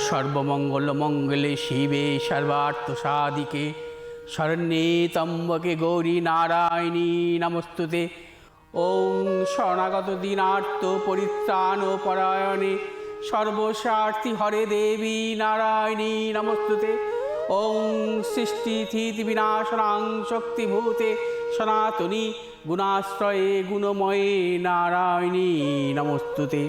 সর্বমঙ্গলমঙ্গলে শিবে সর্বার্থসাধিকে শরণ্যে ত্র্যম্বকে গৌরী নারায়ণী নমস্তুতে। ওং শরণাগত দীনার্ত পরিত্রাণ পরায়ণে সর্বস্বার্থী হরে দেবী নারায়ণী নমস্তুতে। ওং সৃষ্টিস্থিতি বিনাশনাং শক্তিভূতে সনাতনী গুণাশ্রয়ে গুণময়ে নারায়ণী নমস্তুতে।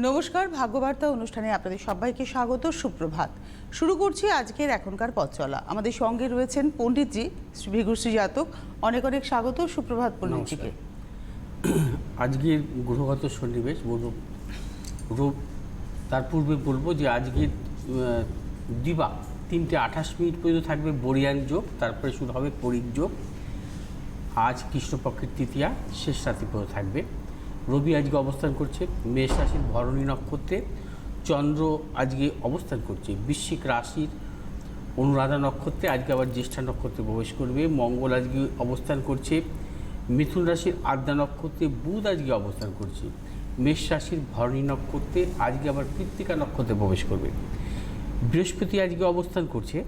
নমস্কার, ভাগ্যবার্তা অনুষ্ঠানে আপনাদের সবাইকে স্বাগত। সুপ্রভাত। শুরু করছি আজকের এখনকার পথ চলা। আমাদের সঙ্গে রয়েছেন পণ্ডিতজি ভিগুশ্রী জাতক। অনেক অনেক স্বাগত। সুপ্রভাত পণ্ডিতজিকে। আজকের গ্রহগত সন্নিবেশ বলব, তার পূর্বে বলবো যে আজকের দিবা 3:28 পর্যন্ত থাকবে বরিয়ান যোগ, তারপরে শুরু হবে পরিক যোগ। আজ কৃষ্ণপক্ষের তৃতীয়া, শেষ রাত্রি পর্যন্ত থাকবে। রবি আজকে অবস্থান করছে মেষ রাশির ভরণী নক্ষত্রে। চন্দ্র আজকে অবস্থান করছে বৃশ্চিক রাশির অনুরাধা নক্ষত্রে, আজকে আবার জ্যেষ্ঠা নক্ষত্রে প্রবেশ করবে। মঙ্গল আজকে অবস্থান করছে মিথুন রাশির আদ্রা নক্ষত্রে। বুধ আজকে অবস্থান করছে মেষ রাশির ভরণী নক্ষত্রে, আজকে আবার কৃত্তিকা নক্ষত্রে প্রবেশ করবে। বৃহস্পতি আজকে অবস্থান করছে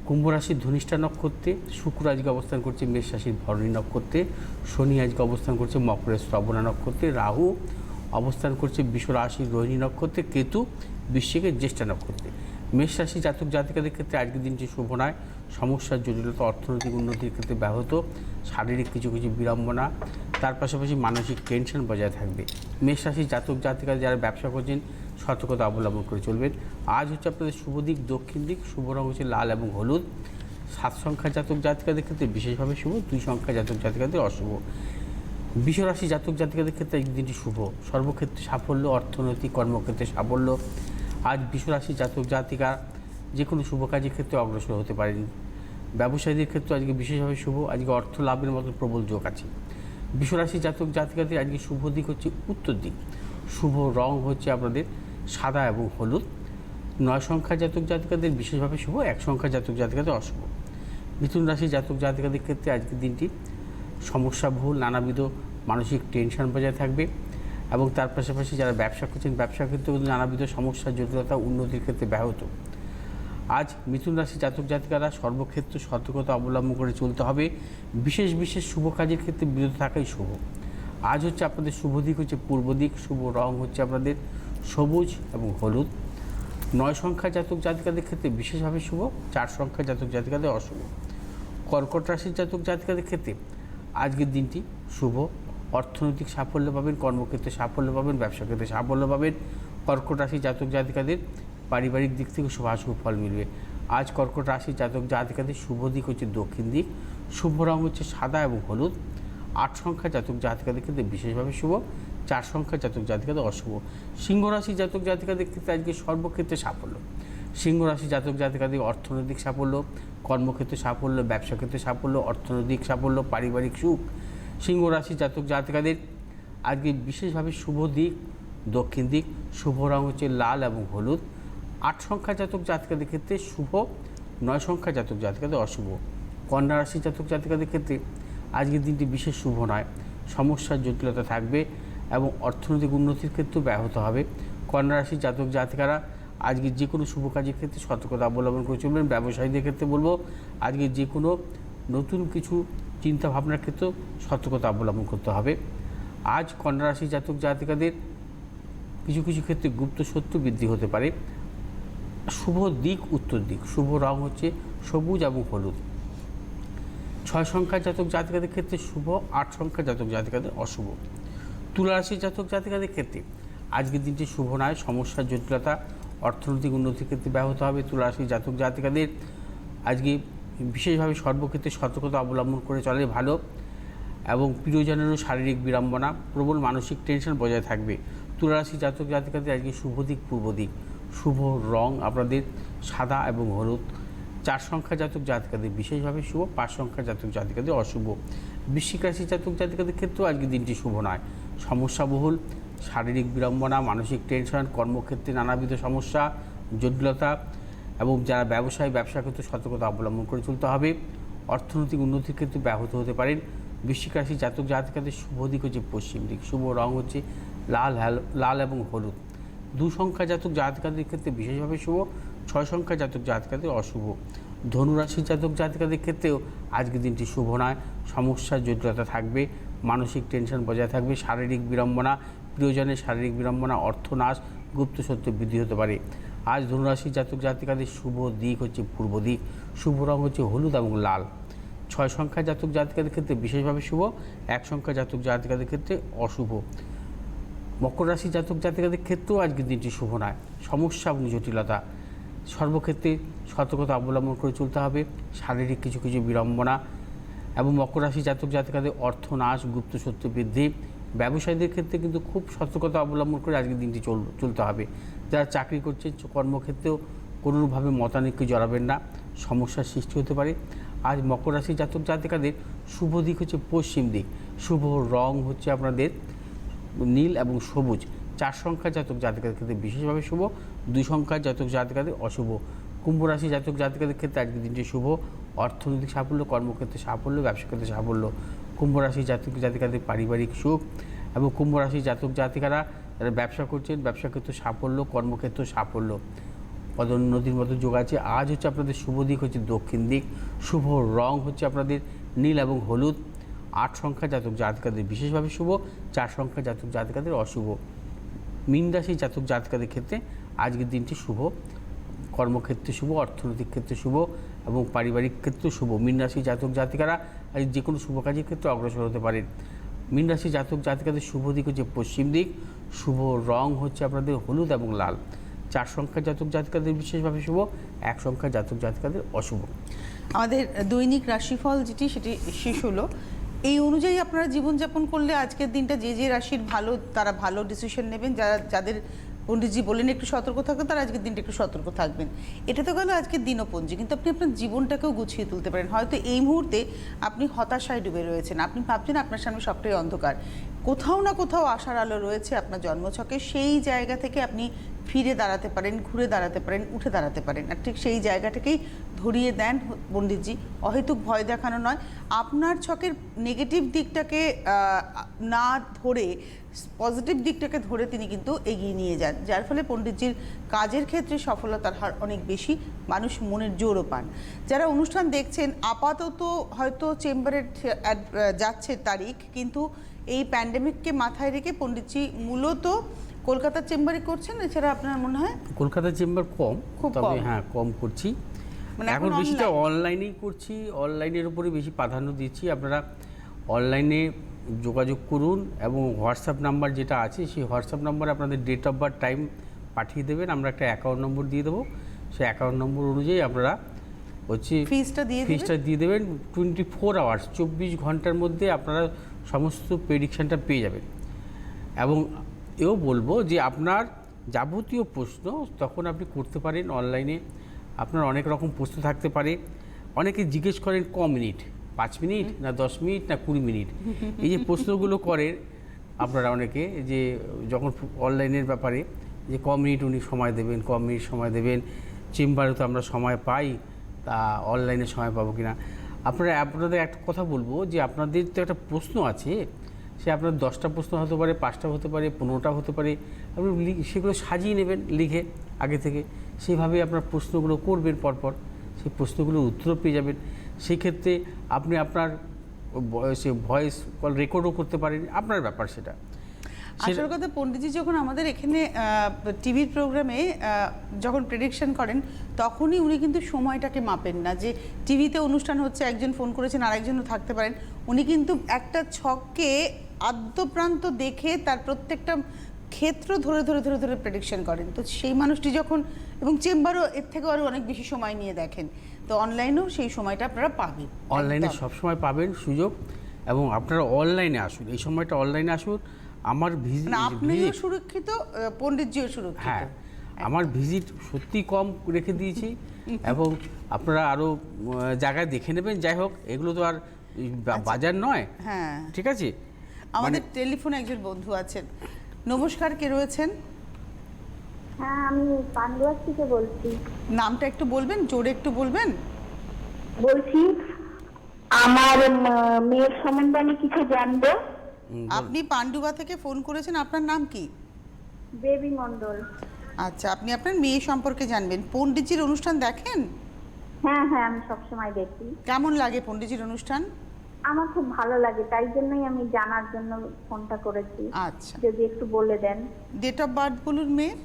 কুম্ভ রাশির ধনিষ্ঠা নক্ষত্রে। শুক্র আজকে অবস্থান করছে মেষ রাশির ভরণী নক্ষত্রে। শনি আজকে অবস্থান করছে মকরের শ্রবণা নক্ষত্রে। রাহু অবস্থান করছে বৃষ রাশির রোহিণী নক্ষত্রে। কেতু বৃশ্চিকের জ্যেষ্ঠা নক্ষত্রে। মেষ রাশি জাতক জাতিকাদের ক্ষেত্রে আজকের দিনটি শুভ নয়। সমস্যার জটিলতা, অর্থনৈতিক উন্নতির ক্ষেত্রে ব্যাহত, শারীরিক কিছু কিছু বিড়ম্বনা, তার পাশাপাশি মানসিক টেনশন বজায় থাকবে। মেষ রাশির জাতক জাতিকারা যারা ব্যবসা করছেন সতর্কতা অবলম্বন করে চলবেন। আজ হচ্ছে আপনাদের শুভ দিক দক্ষিণ দিক, শুভ রং হচ্ছে লাল এবং হলুদ। 7 সংখ্যার জাতক জাতিকাদের ক্ষেত্রে বিশেষভাবে শুভ, 2 সংখ্যার জাতক জাতিকাদের অশুভ। বৃষ রাশি জাতক জাতিকাদের ক্ষেত্রে এই দিনটি শুভ, সর্বক্ষেত্রে সাফল্য, অর্থনৈতিক কর্মক্ষেত্রে সাফল্য। আজ বৃষ রাশি জাতক জাতিকা যে কোনো শুভ কাজের ক্ষেত্রে অগ্রসর হতে পারেন। ব্যবসায়ীদের ক্ষেত্রে আজকে বিশেষভাবে শুভ, আজকে অর্থ লাভের মতো প্রবল যোগ আছে। বৃষ রাশি জাতক জাতিকাদের আজকে শুভ দিক হচ্ছে উত্তর দিক, শুভ রং হচ্ছে আপনাদের সাদা এবং হলুদ। 9 সংখ্যা জাতক জাতিকাদের বিশেষভাবে শুভ, 1 সংখ্যা জাতক জাতিকাদের অশুভ। মিথুন রাশি জাতক জাতিকাদের ক্ষেত্রে আজকের দিনটি সমস্যাবহুল, নানাবিধ মানসিক টেনশন বজায় থাকবে এবং তার পাশাপাশি যারা ব্যবসা করছেন ব্যবসা ক্ষেত্রে নানাবিধ সমস্যা, জটিলতা, উন্নতির ক্ষেত্রে ব্যাহত। আজ মিথুন রাশি জাতক জাতিকারা সর্বক্ষেত্রে সতর্কতা অবলম্বন করে চলতে হবে। বিশেষ বিশেষ শুভ কাজের ক্ষেত্রে বিরত থাকাই শুভ। আজ হচ্ছে আপনাদের শুভ দিক হচ্ছে পূর্ব দিক, শুভ রং হচ্ছে আপনাদের সবুজ এবং হলুদ। 9 সংখ্যা জাতক জাতিকাদের ক্ষেত্রে বিশেষভাবে শুভ, 4 সংখ্যা জাতক জাতিকাদের অশুভ। কর্কট রাশির জাতক জাতিকাদের ক্ষেত্রে আজকের দিনটি শুভ, অর্থনৈতিক সাফল্য পাবেন, কর্মক্ষেত্রে সাফল্য পাবেন, ব্যবসা ক্ষেত্রে সাফল্য পাবেন। কর্কট রাশির জাতক জাতিকাদের পারিবারিক দিক থেকে শুভাশুভ ফল মিলবে। আজ কর্কট রাশির জাতক জাতিকাদের শুভ দিক হচ্ছে দক্ষিণ দিক, শুভ রং হচ্ছে সাদা এবং হলুদ। 8 সংখ্যা জাতক জাতিকাদের ক্ষেত্রে বিশেষভাবে শুভ, 4 সংখ্যা জাতক জাতিকাদের অশুভ। সিংহ রাশি জাতক জাতিকাদের ক্ষেত্রে আজকে সর্বক্ষেত্রে সাফল্য। সিংহ রাশি জাতক জাতিকাদের অর্থনৈতিক সাফল্য, কর্মক্ষেত্রে সাফল্য, ব্যবসা ক্ষেত্রে সাফল্য, অর্থনৈতিক সাফল্য, পারিবারিক সুখ। সিংহ রাশি জাতক জাতিকাদের আজকে বিশেষভাবে শুভ দিক দক্ষিণ দিক, শুভ রং হচ্ছে লাল এবং হলুদ। 8 সংখ্যা জাতক জাতিকাদের ক্ষেত্রে শুভ, 9 সংখ্যা জাতক জাতিকাদের অশুভ। কন্যা রাশি জাতক জাতিকাদের ক্ষেত্রে আজকের দিনটি বিশেষ শুভ নয়, সমস্যার জটিলতা থাকবে এবং অর্থনৈতিক উন্নতির ক্ষেত্রেও ব্যাহত হবে। কন্যা রাশির জাতক জাতিকারা আজকে যে কোনো শুভ কাজের ক্ষেত্রে সতর্কতা অবলম্বন করে চলবেন। ব্যবসায়ীদের ক্ষেত্রে বলবো আজকে যে কোনো নতুন কিছু চিন্তা ভাবনার ক্ষেত্রেও সতর্কতা অবলম্বন করতে হবে। আজ কন্যা রাশির জাতক জাতিকাদের কিছু কিছু ক্ষেত্রে গুপ্ত শত্রু বৃদ্ধি হতে পারে। শুভ দিক উত্তর দিক, শুভ রং হচ্ছে সবুজ এবং হলুদ। 6 সংখ্যার জাতক জাতিকাদের ক্ষেত্রে শুভ, 8 সংখ্যার জাতক জাতিকাদের অশুভ। তুলা রাশির জাতক জাতিকাদের ক্ষেত্রে আজকের দিনটি শুভ নয়, সমস্যার জটিলতা, অর্থনৈতিক উন্নতির ক্ষেত্রে ব্যাহত হবে। তুলা রাশির জাতক জাতিকাদের আজকে বিশেষভাবে সর্বক্ষেত্রে সতর্কতা অবলম্বন করে চলে ভালো এবং প্রিয়জনেরও শারীরিক বিড়ম্বনা, প্রবল মানসিক টেনশন বজায় থাকবে। তুলা রাশির জাতক জাতিকাদের আজকে শুভ দিক পূর্ব দিক, শুভ রং আপনাদের সাদা এবং হলুদ। 4 সংখ্যা জাতক জাতিকাদের বিশেষভাবে শুভ, 5 সংখ্যা জাতক জাতিকাদের অশুভ। বৃশ্চিক রাশির জাতক জাতিকাদের ক্ষেত্রেও আজকে দিনটি শুভ নয়, সমস্যাবহুল, শারীরিক বিড়ম্বনা, মানসিক টেনশন, কর্মক্ষেত্রে নানাবিধ সমস্যা, জটিলতা এবং যারা ব্যবসা ক্ষেত্রে সতর্কতা অবলম্বন করে চলতে হবে। অর্থনৈতিক উন্নতির ক্ষেত্রে ব্যাহত হতে পারেন। বৃশ্চিক রাশির জাতক জাতিকাদের শুভ দিক হচ্ছে পশ্চিম দিক, শুভ রং হচ্ছে লাল এবং হলুদ। 2 সংখ্যা জাতক জাতিকাদের ক্ষেত্রে বিশেষভাবে শুভ, 6 সংখ্যা জাতক জাতিকাদের অশুভ। ধনুরাশির জাতক জাতিকাদের ক্ষেত্রেও আজকের দিনটি শুভ নয়, সমস্যার জটিলতা থাকবে, মানসিক টেনশন বজায় থাকবে, শারীরিক বিড়ম্বনা, প্রিয়জনের শারীরিক বিড়ম্বনা, অর্থনাশ, গুপ্ত সত্য বৃদ্ধি হতে পারে। আজ ধনুরাশির জাতক জাতিকাদের শুভ দিক হচ্ছে পূর্ব দিক, শুভ রং হচ্ছে হলুদ এবং লাল। 6 সংখ্যা জাতক জাতিকাদের ক্ষেত্রে বিশেষভাবে শুভ, 1 সংখ্যা জাতক জাতিকাদের ক্ষেত্রে অশুভ। মকর রাশি জাতক জাতিকাদের ক্ষেত্রেও আজকের দিনটি শুভ নয়, সমস্যা এবং জটিলতা, সর্বক্ষেত্রে সতর্কতা অবলম্বন করে চলতে হবে, শারীরিক কিছু কিছু বিড়ম্বনা এবং মকর রাশি জাতক জাতিকাদের অর্থনাশ, গুপ্ত সত্য বৃদ্ধি। ব্যবসায়ীদের ক্ষেত্রে কিন্তু খুব সতর্কতা অবলম্বন করে আজকের দিনটি চলতে হবে। যারা চাকরি করছে কর্মক্ষেত্রেও কোনোভাবে মতানৈক্যে জড়াবেন না, সমস্যার সৃষ্টি হতে পারে। আজ মকর রাশি জাতক জাতিকাদের শুভ দিক হচ্ছে পশ্চিম দিক, শুভ রং হচ্ছে আপনাদের নীল এবং সবুজ। 4 সংখ্যা জাতক জাতিকাদের ক্ষেত্রে বিশেষভাবে শুভ, 2 সংখ্যা জাতক জাতিকাদের অশুভ। কুম্ভ রাশি জাতক জাতিকাদের ক্ষেত্রে আজকের দিনটি শুভ, অর্থনৈতিক সাফল্য, কর্মক্ষেত্রে সাফল্য, ব্যবসা ক্ষেত্রে সাফল্য। কুম্ভ রাশি জাতক জাতিকাদের পারিবারিক সুখ এবং কুম্ভ রাশি জাতক জাতিকারা যারা ব্যবসা করছেন ব্যবসা ক্ষেত্রে সাফল্য, কর্মক্ষেত্র সাফল্য, পদোন্নতির মতো যোগ আছে। আজ হচ্ছে আপনাদের শুভ দিক হচ্ছে দক্ষিণ দিক, শুভ রং হচ্ছে আপনাদের নীল এবং হলুদ। 8 সংখ্যা জাতক জাতিকাদের বিশেষভাবে শুভ, 4 সংখ্যা জাতক জাতিকাদের অশুভ। মীন রাশি জাতক জাতিকাদের ক্ষেত্রে আজকের দিনটি শুভ, কর্মক্ষেত্রে শুভ, অর্থনৈতিক ক্ষেত্রে শুভ এবং পারিবারিক ক্ষেত্রে শুভ। মীন রাশি জাতক জাতিকারা আজ যে কোনো শুভ কাজের ক্ষেত্রে অগ্রসর হতে পারেন। মীন রাশি জাতক জাতিকাদের শুভ দিক হচ্ছে পশ্চিম দিক, শুভ রং হচ্ছে আপনাদের হলুদ এবং লাল। 4 সংখ্যা জাতক জাতিকাদের বিশেষভাবে শুভ, 1 সংখ্যা জাতক জাতিকাদের অশুভ। আমাদের দৈনিক রাশিফল সেটি শেষ হলো। এই অনুযায়ী আপনারা জীবনযাপন করলে আজকের দিনটা যে রাশির ভালো তারা ভালো ডিসিশন নেবেন, যাদের পণ্ডিতজি বললেন একটু সতর্ক থাকবেন তারা আজকের দিনটা একটু সতর্ক থাকবেন। এটা তো গেল আজকের দিনপঞ্জি, কিন্তু আপনি আপনার জীবনটাকেও গুছিয়ে তুলতে পারেন। হয়তো এই মুহূর্তে আপনি হতাশায় ডুবে রয়েছেন, আপনি ভাবছেন আপনার সামনে সবটাই অন্ধকার, কোথাও না কোথাও আশার আলো রয়েছে আপনার জন্মছকে। সেই জায়গা থেকে আপনি ফিরে দাঁড়াতে পারেন, ঘুরে দাঁড়াতে পারেন, উঠে দাঁড়াতে পারেন। আর ঠিক সেই জায়গাটাকেই ধরিয়ে দেন পণ্ডিতজি। অহেতুক ভয় দেখানো নয়, আপনার ছকের নেগেটিভ দিকটাকে না ধরে পজিটিভ দিকটাকে ধরে তিনি কিন্তু এগিয়ে নিয়ে যান, যার ফলে পণ্ডিতজির কাজের ক্ষেত্রে সফলতার হার অনেক বেশি, মানুষ মনের জোরও পান। যারা অনুষ্ঠান দেখছেন আপাতত হয়তো চেম্বারে যাচ্ছে তারিখ, কিন্তু এই প্যান্ডেমিককে মাথায় রেখে পণ্ডিতজি মূলত কলকাতার চেম্বারে করছেন। এছাড়া আপনার মনে হয় কলকাতার চেম্বার কম, খুব তবে কম। হ্যাঁ কম করছি, মানে এখন বেশিটা অনলাইনেই করছি, অনলাইনের উপরে বেশি প্রাধান্য দিচ্ছি। আপনারা অনলাইনে যোগাযোগ করুন এবং হোয়াটসঅ্যাপ নাম্বার যেটা আছে সেই হোয়াটসঅ্যাপ নাম্বারে আপনাদের ডেট অফ বার্থ টাইম পাঠিয়ে দেবেন, আমরা একটা অ্যাকাউন্ট নম্বর দিয়ে দেবো। সেই অ্যাকাউন্ট নম্বর অনুযায়ী আপনারা হচ্ছে ফিসটা দিয়ে দেবেন। 24 আওয়ার্স 24 ঘন্টার মধ্যে আপনারা সমস্ত প্রেডিকশানটা পেয়ে যাবেন। এবং এও বলবো যে আপনার যাবতীয় প্রশ্ন তখন আপনি করতে পারেন অনলাইনে। আপনার অনেক রকম প্রশ্ন থাকতে পারে, অনেকে জিজ্ঞেস করেন ক মিনিট, 5 মিনিট না 10 মিনিট না 20 মিনিট, এই যে প্রশ্নগুলো করেন আপনারা অনেকে, যে যখন অনলাইনের ব্যাপারে যে ক মিনিট উনি সময় দেবেন, ক মিনিট সময় দেবেন, চেম্বারে তো আমরা সময় পাই, তা অনলাইনে সময় পাবো কিনা। আপনাদের একটা কথা বলবো যে আপনাদের তো একটা প্রশ্ন আছে, সে আপনার 10টা প্রশ্ন হতে পারে, 5টা হতে পারে, 15টা হতে পারে, আপনি সেগুলো সাজিয়ে নেবেন লিখে আগে থেকে, সেইভাবে আপনার প্রশ্নগুলো করবেন পরপর, সেই প্রশ্নগুলোর উত্তরও পেয়ে যাবেন। সেই ক্ষেত্রে আপনি আপনার সে ভয়েস কল রেকর্ডও করতে পারেন, আপনার ব্যাপার সেটা। আসল কথা পণ্ডিতজি যখন আমাদের এখানে টিভির প্রোগ্রামে যখন প্রেডিকশন করেন তখনই উনি কিন্তু সময়টাকে মাপেন না, যে টিভিতে অনুষ্ঠান হচ্ছে একজন ফোন করেছেন আরেকজনও থাকতে পারেন, উনি কিন্তু একটা ছককে আদ্যপ্রান্ত দেখে তার প্রত্যেকটা ক্ষেত্র ধরে ধরে ধরে ধরে প্রেডিকশন করেন। তো সেই মানুষটি যখন, এবং চেম্বারও এর থেকেও আরও অনেক বেশি সময় নিয়ে দেখেন, তো অনলাইনেও সেই সময়টা আপনারা পাবেন, অনলাইনে সবসময় পাবেন সুযোগ। এবং আপনারা অনলাইনে আসুন, এই সময়টা অনলাইনে আসুন। আমার ভিজিট, আপনিও সুরক্ষিত, পণ্ডিতজিও সুরক্ষিত। হ্যাঁ, আমার ভিজিট সত্যি কম রেখে দিয়েছি এবং আপনারা আরও জায়গায় দেখে নেবেন। যাই হোক, এগুলো তো আর বাজার নয়। হ্যাঁ, ঠিক আছে। আমাদের টেলিফোনে একজন বন্ধু আছেন। নমস্কার, কে রয়েছেন? হ্যাঁ, আমি পান্ডুয়ার থেকে বলছি। নামটা একটু বলবেন, জোরে একটু বলবেন। বলছি আমার মেয়ের সম্বন্ধে আমি কিছু জানবো। বলুন। আপনি পান্ডুয়া থেকে ফোন করেছেন, আপনার নাম কি? বেবি মণ্ডল। আচ্ছা, আপনি আপনার মেয়ে সম্পর্কে জানবেন। পণ্ডিতজির অনুষ্ঠান দেখেন? হ্যাঁ হ্যাঁ, আমি সবসময় দেখি। কেমন লাগে পণ্ডিতজির অনুষ্ঠান? আমার খুব ভালো লাগে, তাই জন্যই আমি জানার জন্য ফোনটা করেছি। আচ্ছা, যদি একটু বলে দেন। ডেট অফ বার্থ বলুন মেয়ের।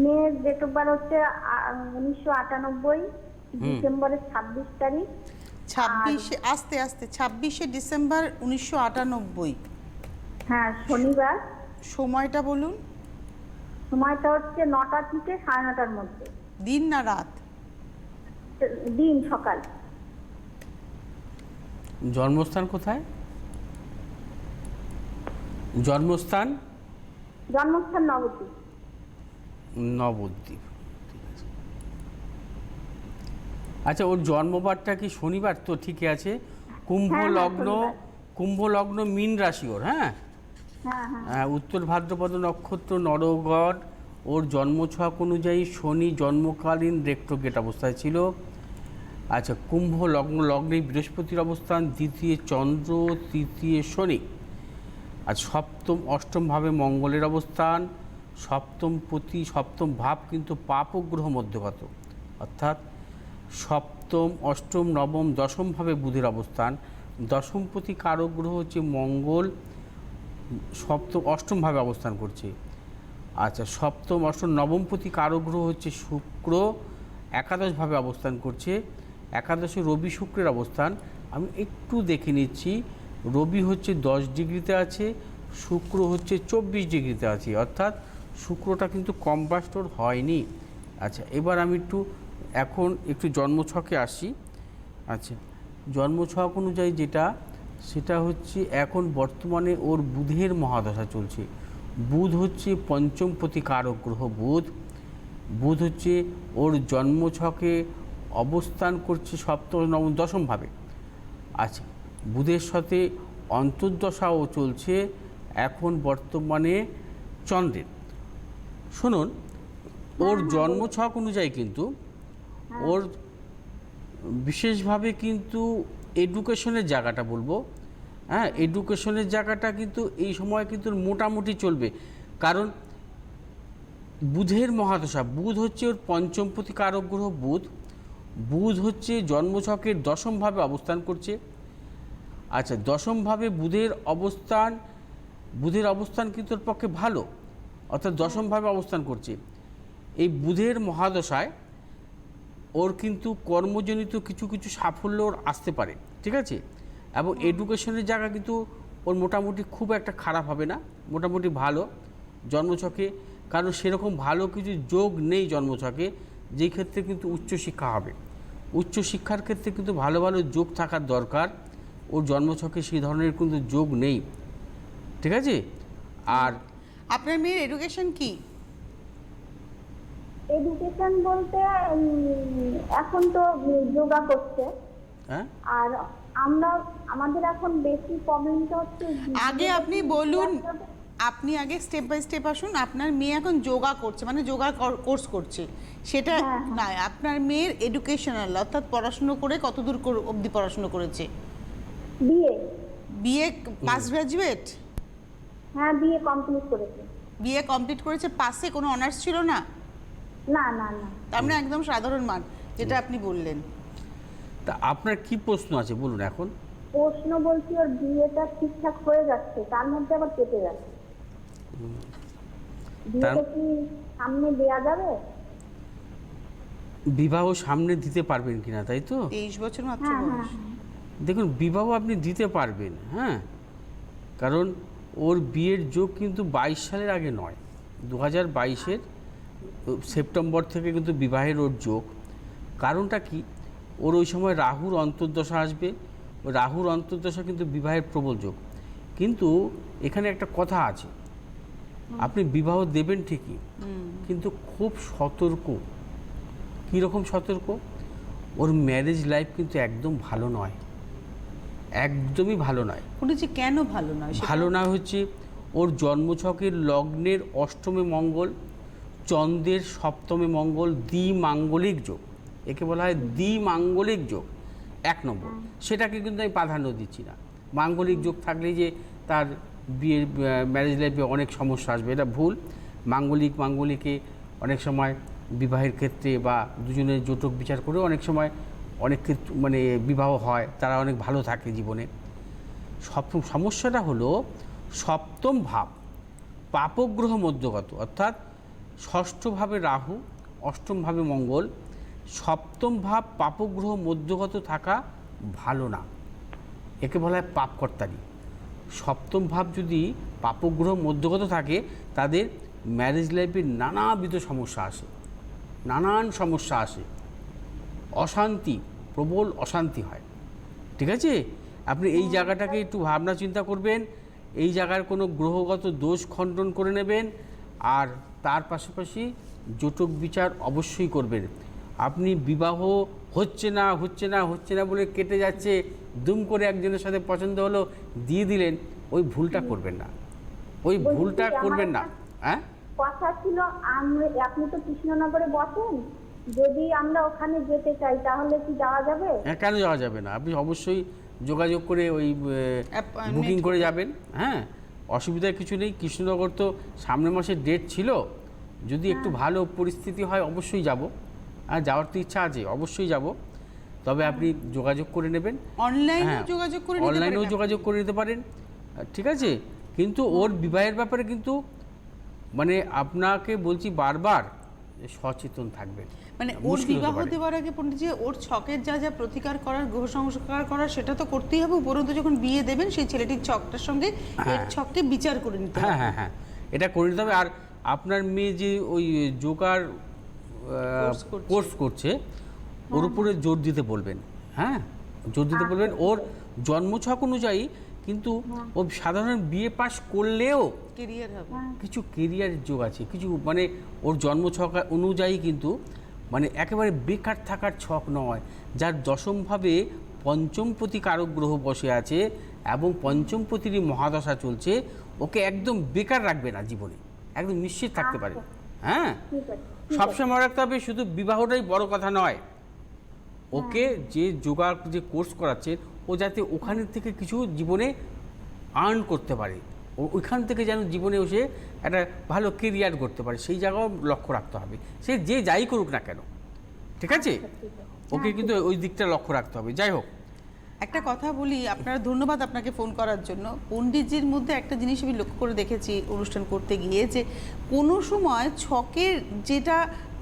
মেয়ের ডেট অফ বার্থ হচ্ছে 1998 ডিসেম্বরের 26 তারিখ। 26 আস্তে আস্তে 26শে ডিসেম্বর 1998। হ্যাঁ, শনিবার। সময়টা বলুন। সময়টা হচ্ছে 9টা থেকে 9:30টার মধ্যে। দিন না রাত? দিন, সকাল। জন্মস্থান কোথায়? জন্মস্থান জন্মস্থান নবদ্বীপ। নবদ্বীপ, ঠিক আছে। আচ্ছা, ওর জন্মবারটা কি শনিবার? তো ঠিকই আছে। কুম্ভ হ্যাঁ, লগ্ন, শনিবার। কুম্ভ লগ্ন মীন রাশি ওর। হ্যাঁ, হ্যাঁ হ্যাঁ। উত্তর ভাদ্রপদ নক্ষত্র, নরগড়। ওর জন্মছক অনুযায়ী শনি জন্মকালীন রেট্রোগেট অবস্থায় ছিল। আচ্ছা, কুম্ভ লগ্ন, লগ্নে বৃহস্পতির অবস্থান, দ্বিতীয় চন্দ্র, তৃতীয় শনি। আর সপ্তম অষ্টম ভাবে মঙ্গলের অবস্থান। সপ্তম ভাব কিন্তু পাপগ্রহ মধ্যগত, অর্থাৎ সপ্তম অষ্টম নবম দশম ভাবে বুধের অবস্থান। দশমপতি কারক গ্রহ হচ্ছে মঙ্গল, অষ্টম ভাবে অবস্থান করছে। আচ্ছা, সপ্তম অষ্টম নবমপতি কারক গ্রহ হচ্ছে শুক্র, একাদশভাবে অবস্থান করছে। একাদশে রবি শুক্রের অবস্থান। আমি একটু দেখে নিচ্ছি। রবি হচ্ছে 10 ডিগ্রিতে আছে, শুক্র হচ্ছে 24 ডিগ্রিতে আছে, অর্থাৎ শুক্রটা কিন্তু কম্বাস্টর হয়নি। আচ্ছা, এবার আমি এখন একটু জন্মছকে আসি। আচ্ছা, জন্মছক অনুযায়ী সেটা হচ্ছে এখন বর্তমানে ওর বুধের মহাদশা চলছে। বুধ হচ্ছে পঞ্চমপতি কারক গ্রহ। বুধ হচ্ছে ওর জন্মছকে অবস্থান করছে সপ্তম নবম দশম ভাবে। আচ্ছা, বুধের সাথে অন্তর্দশাও চলছে এখন বর্তমানে চন্দ্রের। শুনুন, ওর জন্মছক অনুযায়ী কিন্তু ওর বিশেষভাবে কিন্তু এডুকেশনের জায়গাটা বলবো, হ্যাঁ, এডুকেশনের জায়গাটা কিন্তু এই সময় কিন্তু মোটামুটি চলবে। কারণ বুধের মহাদশা, বুধ হচ্ছে ওর পঞ্চমপতি কারক গ্রহ। বুধ হচ্ছে জন্মছকের দশমভাবে অবস্থান করছে। আচ্ছা, দশমভাবে বুধের অবস্থান কিন্তু ওর পক্ষে ভালো, অর্থাৎ দশমভাবে অবস্থান করছে। এই বুধের মহাদশায় ওর কিন্তু কর্মজনিত কিছু কিছু সাফল্য ওর আসতে পারে, ঠিক আছে। এবং এডুকেশনের জায়গা কিন্তু ওর মোটামুটি খুব একটা খারাপ হবে না, মোটামুটি ভালো জন্মছকে। কারণ সেরকম ভালো কিছু যোগ নেই জন্মছকে, যেই ক্ষেত্রে কিন্তু উচ্চশিক্ষা হবে। উচ্চশিক্ষার ক্ষেত্রে কিন্তু ভালো ভালো যোগ থাকার দরকার। ওর জন্মছকে সেই ধরনের কিন্তু যোগ নেই, ঠিক আছে। আর আপনার মেয়ের এডুকেশন কি? এডুকেশন বলতে এখন তো যোগা করছে। হ্যাঁ, আর আমাদের এখন বেশি প্রবলেমটা হচ্ছে আগে আপনি বলুন, আপনি আগে স্টেপ বাই স্টেপ আসুন। আপনার মেয়ে এখন যোগা করছে, মানে যোগা কোর্স করছে, সেটা না। আপনার মেয়ের এডুকেশনাল অর্থাৎ পড়াশুনো করে কতদূর অবধি পড়াশুনো করেছে? BA pass graduate? হ্যাঁ, বিএ কমপ্লিট করেছে। বিএ কমপ্লিট করেছে, পাসে কোনো অনার্স ছিল না? না না না, তার মানে একদম সাধারণ মান, যেটা আপনি বললেন। তা আপনার কি প্রশ্ন আছে বলুন এখন। প্রশ্ন বলছি, ওর বিয়েটা ঠিকঠাক হয়ে যাচ্ছে, তার মধ্যে আবার কেটে যাচ্ছে। বিয়েটা কি সামনে দেয়া যাবে? বিবাহ সামনে দিতে পারবেন কিনা, তাই তো? 23 বছর মাত্র হ্যাঁ বয়স। দেখুন, বিবাহ আপনি দিতে পারবেন, হ্যাঁ, কারণ ওর বিয়ের যোগ কিন্তু 22 সালের আগে নয়, 2022-এর সেপ্টেম্বর থেকে কিন্তু বিবাহের ওর যোগ। কারণটা কি, ওর ওই সময় রাহুর অন্তর্দশা আসবে। ওই রাহুর অন্তর্দশা কিন্তু বিবাহের প্রবল যোগ। কিন্তু এখানে একটা কথা আছে, আপনি বিবাহ দেবেন ঠিকই, কিন্তু খুব সতর্ক। কীরকম সতর্ক? ওর ম্যারেজ লাইফ কিন্তু একদম ভালো নয়, একদমই ভালো নয়। শুনেছি, কেন ভালো নয়? ভালো না হচ্ছে ওর জন্মছকের লগ্নের অষ্টমে মঙ্গল, চন্দ্রের সপ্তমে মঙ্গল, দ্বিমাঙ্গলিক যোগ। একে বলা হয় দ্বিমাঙ্গলিক যোগ, 1 নম্বর। সেটাকে কিন্তু আমি প্রাধান্য দিচ্ছি না। মাঙ্গলিক যোগ থাকলেই যে তার বিয়ের ম্যারেজ লাইফে অনেক সমস্যা আসবে, এটা ভুল। মাঙ্গলিকে অনেক সময় বিবাহের ক্ষেত্রে বা দুজনের জোটক বিচার করেও অনেক সময় অনেক ক্ষেত্রে মানে বিবাহ হয়, তারা অনেক ভালো থাকে জীবনে। সমস্যাটা হলো সপ্তম ভাব পাপগ্রহ মধ্যগত, অর্থাৎ ষষ্ঠভাবে রাহু, অষ্টমভাবে মঙ্গল, সপ্তম ভাব পাপগ্রহ মধ্যগত থাকা ভালো না, একে বলা হয় পাপকর্তারি। সপ্তম ভাব যদি পাপগ্রহ মধ্যগত থাকে তাদের ম্যারেজ লাইফে নানাবিধ সমস্যা আসে, নানান সমস্যা আসে, অশান্তি, প্রবল অশান্তি হয়। ঠিক আছে, আপনি এই জায়গাটাকে একটু ভাবনা চিন্তা করবেন, এই জায়গার কোনো গ্রহগত দোষ খণ্ডন করে নেবেন, আর তার পাশাপাশি জোটক বিচার অবশ্যই করবেন। আপনি বিবাহ হচ্ছে না বলে কেটে যাচ্ছে, দুম করে একজনের সাথে পছন্দ হলো দিয়ে দিলেন, ওই ভুলটা করবেন না, ওই ভুলটা করবেন না। হ্যাঁ, কথা ছিল আপনি তো কৃষ্ণনগরে বসেন, যদি আমরা ওখানে যেতে চাই তাহলে কি যাওয়া যাবে? হ্যাঁ, কেন যাওয়া যাবে না? আপনি অবশ্যই যোগাযোগ করে ওই বুকিং করে যাবেন। হ্যাঁ, অসুবিধার কিছু নেই। কৃষ্ণনগর তো সামনের মাসের ডেট ছিল, যদি একটু ভালো পরিস্থিতি হয় অবশ্যই যাব। আর যাওয়ার তো ইচ্ছা আছে, অবশ্যই যাব। তবে আপনি যোগাযোগ করে নেবেন, অনলাইনে যোগাযোগ করে নিতে অনলাইনেও পারেন। যোগাযোগ করে নিতে পারেন, ঠিক আছে। কিন্তু ওর বিবাহের ব্যাপারে কিন্তু মানে আপনাকে বলছি বারবার সচেতন থাকবেন। মানে ওর বিবাহ দেওয়ার আগে পণ্ডিতজি ওর ছকের যা যা প্রতিকার করার, গ্রহ সংস্কার করার, সেটা তো করতেই হবে। উপরন্তু যখন বিয়ে দেবেন সেই ছেলেটির ছকটার সঙ্গে এর ছককে বিচার করে নিতে হবে। হ্যাঁ, এটা করে নিতে হবে। আর আপনার মেয়ে যে ওই যোগার কোর্স করছে, ওর উপরে জোর দিতে বলবেন। হ্যাঁ, জোর দিতে বলবেন। ওর জন্মছক অনুযায়ী কিন্তু ও সাধারণ বিয়ে পাশ করলেও কেরিয়ার হবে, কিছু কেরিয়ারের যোগ আছে, কিছু মানে ওর জন্মছক অনুযায়ী কিন্তু মানে একেবারে বেকার থাকার ছক নয়। যার দশমভাবে পঞ্চমপতি কারক গ্রহ বসে আছে এবং পঞ্চমপতিরই মহাদশা চলছে, ওকে একদম বেকার রাখবে না জীবনে, একদম নিশ্চিত থাকতে পারে। হ্যাঁ, সবসময় মনে রাখতে হবে শুধু বিবাহটাই বড় কথা নয়, ওকে যে যোগা যে কোর্স করাচ্ছে ও যাতে ওখান থেকে কিছু জীবনে আর্ন করতে পারে, ওইখান থেকে যেন জীবনে এসে একটা ভালো কেরিয়ার করতে পারে, সেই জায়গাও লক্ষ্য রাখতে হবে। সে যে যাই করুক না কেন, ঠিক আছে, ওকে কিন্তু ওই দিকটা লক্ষ্য রাখতে হবে। যাই হোক, একটা কথা বলি, আপনারা ধন্যবাদ আপনাকে ফোন করার জন্য। পণ্ডিতজির মধ্যে একটা জিনিস আমি লক্ষ্য করে দেখেছি অনুষ্ঠান করতে গিয়ে, যে কোনো সময় ছকের যেটা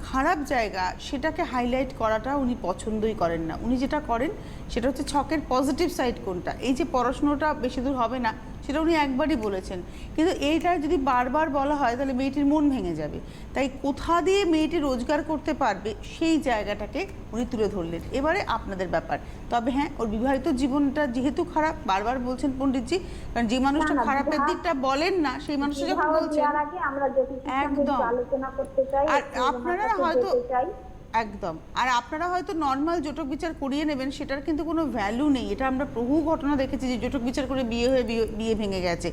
খারাপ জায়গা সেটাকে হাইলাইট করাটা উনি পছন্দই করেন না। উনি যেটা করেন সেটা হচ্ছে ছকের পজিটিভ সাইড কোনটা, এই যে পড়াশুনোটা বেশি দূর হবে না সেটা উনি একবারই বলেছেন, কিন্তু এইটা যদি বারবার বলা হয় তাহলে মেয়েটির মন ভেঙে যাবে। তাই কোথা দিয়ে মেয়েটি রোজগার করতে পারবে সেই জায়গাটাকে উনি তুলে ধরলেন। এবারে আপনাদের ব্যাপার। তবে হ্যাঁ, ওর বিবাহিত জীবনটা যেহেতু খারাপ, বারবার বলছেন পণ্ডিতজি, কারণ যে মানুষটা খারাপের দিকটা বলেন না সেই মানুষটা যখন বলছেন একদম, আলোচনা করতে চাই, আর আপনারা হয়তো একদম, আর আপনারা হয়তো নর্মাল জোটক বিচার করিয়ে নেবেন, সেটার কিন্তু কোনো ভ্যালু নেই। এটা আমরা বহু ঘটনা দেখেছি যে জোটক বিচার করে বিয়ে হয়ে বিয়ে ভেঙে গেছে।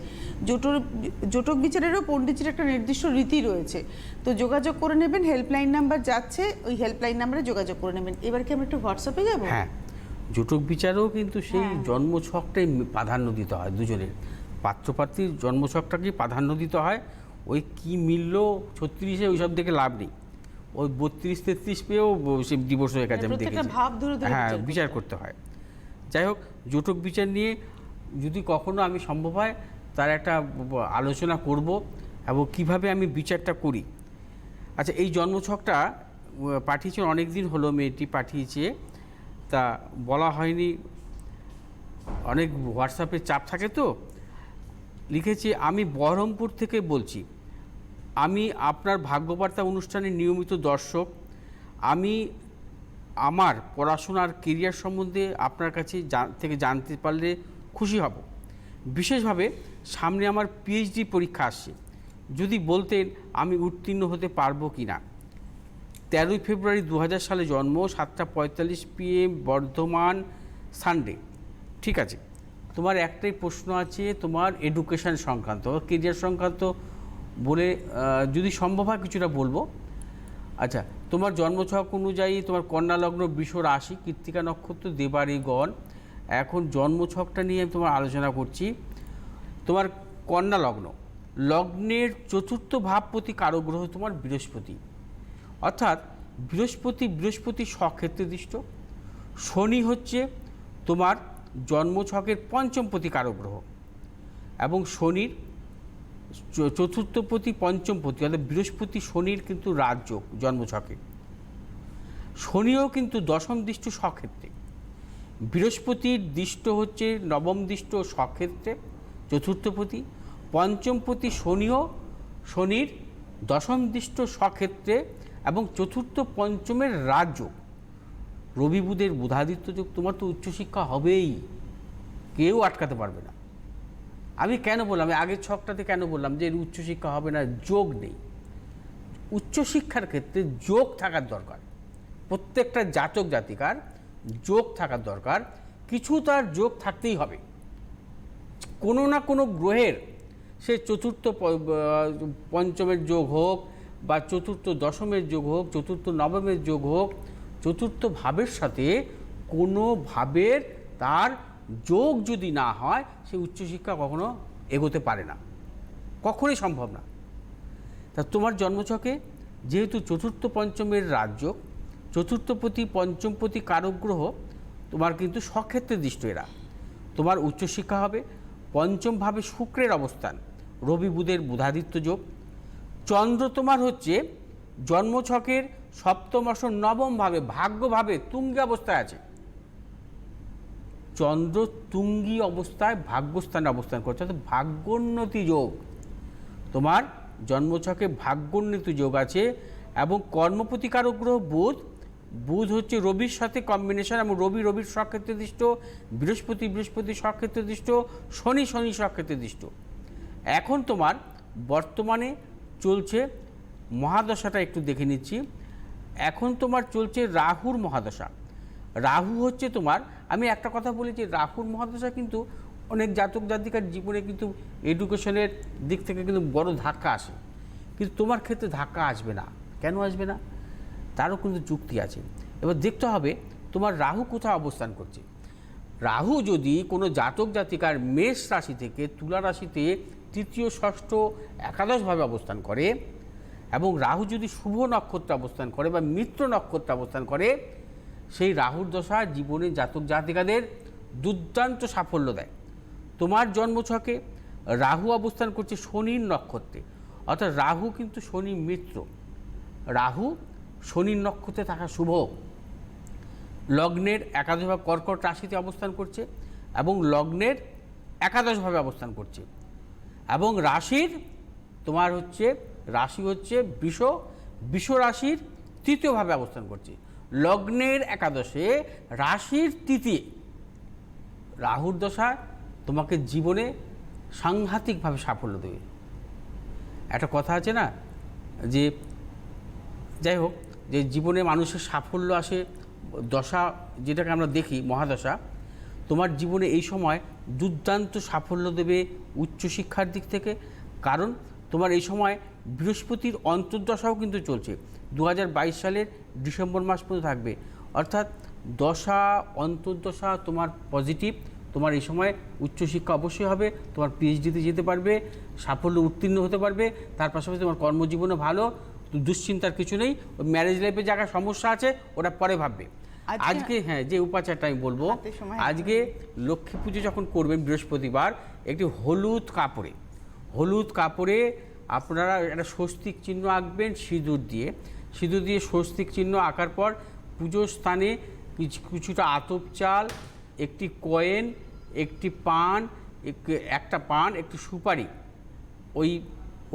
জোটক বিচারেরও পণ্ডিতজির একটা নির্দিষ্ট রীতি রয়েছে। তো যোগাযোগ করে নেবেন, হেল্পলাইন নাম্বার যাচ্ছে, ওই হেল্পলাইন নাম্বারে যোগাযোগ করে নেবেন। এবার কি আমরা একটু হোয়াটসঅ্যাপে যাবো? হ্যাঁ, জোটক বিচারেও কিন্তু সেই জন্মছকটাই প্রাধান্য দিতে হয়, দুজনের পাত্রপাত্রীর জন্মছকটাকেই প্রাধান্য দিতে হয়। ওই কি মিলল 36-এ ওইসব দেখে লাভ নেই, ওই 32-33 পেয়েও সে ডিভোর্স হয়ে গেছে, আমি দেখেছি। হ্যাঁ, বিচার করতে হয়। যাই হোক, জোটক বিচার নিয়ে যদি কখনো আমি সম্ভব হয় তার একটা আলোচনা করব এবং কিভাবে আমি বিচারটা করি। আচ্ছা, এই জন্মছকটা পাঠিয়েছে অনেক দিন হলো, মেয়েটি পাঠিয়েছে, তা বলা হয়নি, অনেক হোয়াটসঅ্যাপে চাপ থাকে তো। লিখেছে, আমি বহরমপুর থেকে বলছি, আমি আপনার ভাগ্যবার্তা অনুষ্ঠানের নিয়মিত দর্শক। আমি আমার পড়াশোনার কেরিয়ার সম্বন্ধে আপনার কাছে থেকে জানতে পারলে খুশি হব। বিশেষভাবে সামনে আমার পিএইচডি পরীক্ষা আসছে, যদি বলতেন আমি উত্তীর্ণ হতে পারবো কি না। 13 ফেব্রুয়ারি 2000 সালে জন্ম, 7:45 PM, বর্ধমান, সানডে। ঠিক আছে, তোমার একটাই প্রশ্ন আছে, তোমার এডুকেশন সংক্রান্ত, কেরিয়ার সংক্রান্ত বলে যদি সম্ভব হয় কিছুটা বলবো। আচ্ছা, তোমার জন্মছক অনুযায়ী তোমার কন্যা লগ্ন, বৃষ রাশি, কৃত্তিকা নক্ষত্র, দেবাড়ি গণ। এখন জন্মছকটা নিয়ে আমি তোমার আলোচনা করছি। তোমার কন্যা লগ্ন, লগ্নের চতুর্থ ভাবপতি কারক গ্রহ তোমার বৃহস্পতি, অর্থাৎ বৃহস্পতি স্বক্ষেত্রে দৃষ্ট। শনি হচ্ছে তোমার জন্মছকের পঞ্চমপতি কারক গ্রহ, এবং শনির চতুর্থপতি পঞ্চমপতি, অর্থাৎ বৃহস্পতি শনির কিন্তু রাজযোগ জন্মছকে। শনিও কিন্তু দশম দৃষ্ট স্বক্ষেত্রে, বৃহস্পতির দৃষ্ট হচ্ছে নবম দৃষ্ট স্বক্ষেত্রে চতুর্থপতি, পঞ্চমপতি শনির দশম দৃষ্ট স্বক্ষেত্রে এবং চতুর্থ পঞ্চমের রাজযোগ। রবি বুধের বুধাদিত্য যোগ, তোমার তো উচ্চশিক্ষা হবেই, কেউ আটকাতে পারবে না। আমি কেন বললাম, আমি আগের ছকটাতে কেন বললাম যে এর উচ্চশিক্ষা হবে না, যোগ নেই। উচ্চশিক্ষার ক্ষেত্রে যোগ থাকার দরকার, প্রত্যেকটা জাতক জাতিকার যোগ থাকার দরকার, কিছু তার যোগ থাকতেই হবে। কোনো না কোনো গ্রহের, সে চতুর্থ পঞ্চমের যোগ হোক বা চতুর্থ দশমের যোগ হোক, চতুর্থ নবমের যোগ হোক, চতুর্থ ভাবের সাথে কোনো ভাবের তার যোগ যদি না হয়, সে উচ্চশিক্ষা কখনো এগোতে পারে না, কখনোই সম্ভব না। তা তোমার জন্মছকে যেহেতু চতুর্থ পঞ্চমের রাজযোগ, চতুর্থপতি পঞ্চমপতি কারক গ্রহ তোমার কিন্তু স্বক্ষেত্রে দৃষ্ট, এরা তোমার উচ্চশিক্ষা হবে। পঞ্চম ভাবে শুক্রের অবস্থান, রবি বুধের বুধাদিত্য যোগ। চন্দ্র তোমার হচ্ছে জন্মছকের সপ্তম অষ্টম নবম ভাবে ভাগ্যভাবে তুঙ্গি অবস্থায় আছে। চন্দ্র তুঙ্গি অবস্থায় ভাগ্যস্থানে অবস্থান করছে, অর্থাৎ ভাগ্যোন্নতি যোগ। তোমার জন্মছকে ভাগ্যোন্নতি যোগ আছে। এবং কর্মপ্রতিকারক গ্রহ বুধ হচ্ছে রবির সাথে কম্বিনেশন, এবং রবির স্বক্ষেত্রে দৃষ্ট, বৃহস্পতি স্বক্ষেত্রে দৃষ্ট, শনি স্বক্ষেত্রে দৃষ্ট। এখন তোমার বর্তমানে চলছে মহাদশাটা একটু দেখে নিচ্ছি। এখন তোমার চলছে রাহুর মহাদশা। রাহু হচ্ছে তোমার, আমি একটা কথা বলি যে রাহুর মহাদশা কিন্তু অনেক জাতক জাতিকার জীবনে কিন্তু এডুকেশনের দিক থেকে কিন্তু বড় ধাক্কা আসে, কিন্তু তোমার ক্ষেত্রে ধাক্কা আসবে না। কেন আসবে না, তারও কিন্তু যুক্তি আছে। এবার দেখতে হবে তোমার রাহু কোথায় অবস্থান করছে। রাহু যদি কোনো জাতক জাতিকার মেষ রাশি থেকে তুলা রাশিতে তৃতীয় ষষ্ঠ একাদশভাবে অবস্থান করে, এবং রাহু যদি শুভ নক্ষত্রে অবস্থান করে বা মিত্র নক্ষত্রে অবস্থান করে, সেই রাহুর দশা জীবনে জাতক জাতিকাদের দুর্দান্ত সাফল্য দেয়। তোমার জন্মছকে রাহু অবস্থান করছে শনির নক্ষত্রে, অর্থাৎ রাহু কিন্তু শনি মিত্র, রাহু শনির নক্ষত্রে থাকা শুভ। লগ্নের একাদশভাবে কর্কট রাশিতে অবস্থান করছে, এবং লগ্নের একাদশভাবে অবস্থান করছে, এবং রাশির তোমার হচ্ছে রাশি হচ্ছে বৃষ রাশির তৃতীয়ভাবে অবস্থান করছে। লগ্নের একাদশে রাশির তৃতীয় রাহুর দশা তোমাকে জীবনে সাংঘাতিকভাবে সাফল্য দেবে। একটা কথা আছে না, যে যাই হোক, যে জীবনে মানুষের সাফল্য আসে দশা, যেটাকে আমরা দেখি মহাদশা। তোমার জীবনে এই সময় দুর্দান্ত সাফল্য দেবে উচ্চশিক্ষার দিক থেকে, কারণ তোমার এই সময় বৃহস্পতির অন্তর্দশাও কিন্তু চলছে, 2022 সালের ডিসেম্বর মাস পর্যন্ত থাকবে। অর্থাৎ দশা অন্তর্দশা তোমার পজিটিভ, তোমার এই সময় উচ্চশিক্ষা অবশ্যই হবে, তোমার পিএইচডিতে যেতে পারবে, সাফল্য উত্তীর্ণ হতে পারবে, তার পাশাপাশি তোমার কর্মজীবনও ভালো, দুশ্চিন্তার কিছু নেই। ম্যারেজ লাইফে যা সমস্যা আছে ওটা পরে ভাববে। আজকে হ্যাঁ, যে উপাচারটা আমি বলবো, আজকে লক্ষ্মী পুজো যখন করবেন বৃহস্পতিবার, একটি হলুদ কাপড়ে আপনারা একটা স্বস্তিক চিহ্ন আঁকবেন সিঁদুর দিয়ে স্বস্তিক চিহ্ন আঁকার পর পুজোর স্থানে কিছুটা আতপ চাল, একটি কয়েন, একটা পান, একটি সুপারি ওই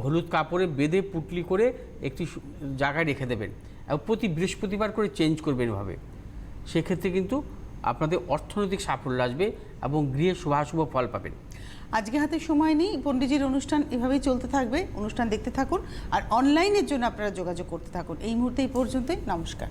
হলুদ কাপড়ে বেঁধে পুটলি করে একটি জায়গায় রেখে দেবেন, এবং প্রতি বৃহস্পতিবার করে চেঞ্জ করবেন এভাবে। সেক্ষেত্রে কিন্তু আপনাদের অর্থনৈতিক সাফল্য আসবে এবং গৃহে শুভাশুভ ফল পাবেন। আজকে হাতে সময় নেই, পণ্ডিতজির অনুষ্ঠান এভাবেই চলতে থাকবে। অনুষ্ঠান দেখতে থাকুন আর অনলাইনের জন্য আপনারা যোগাযোগ করতে থাকুন। এই মুহূর্তে এই পর্যন্তই, নমস্কার।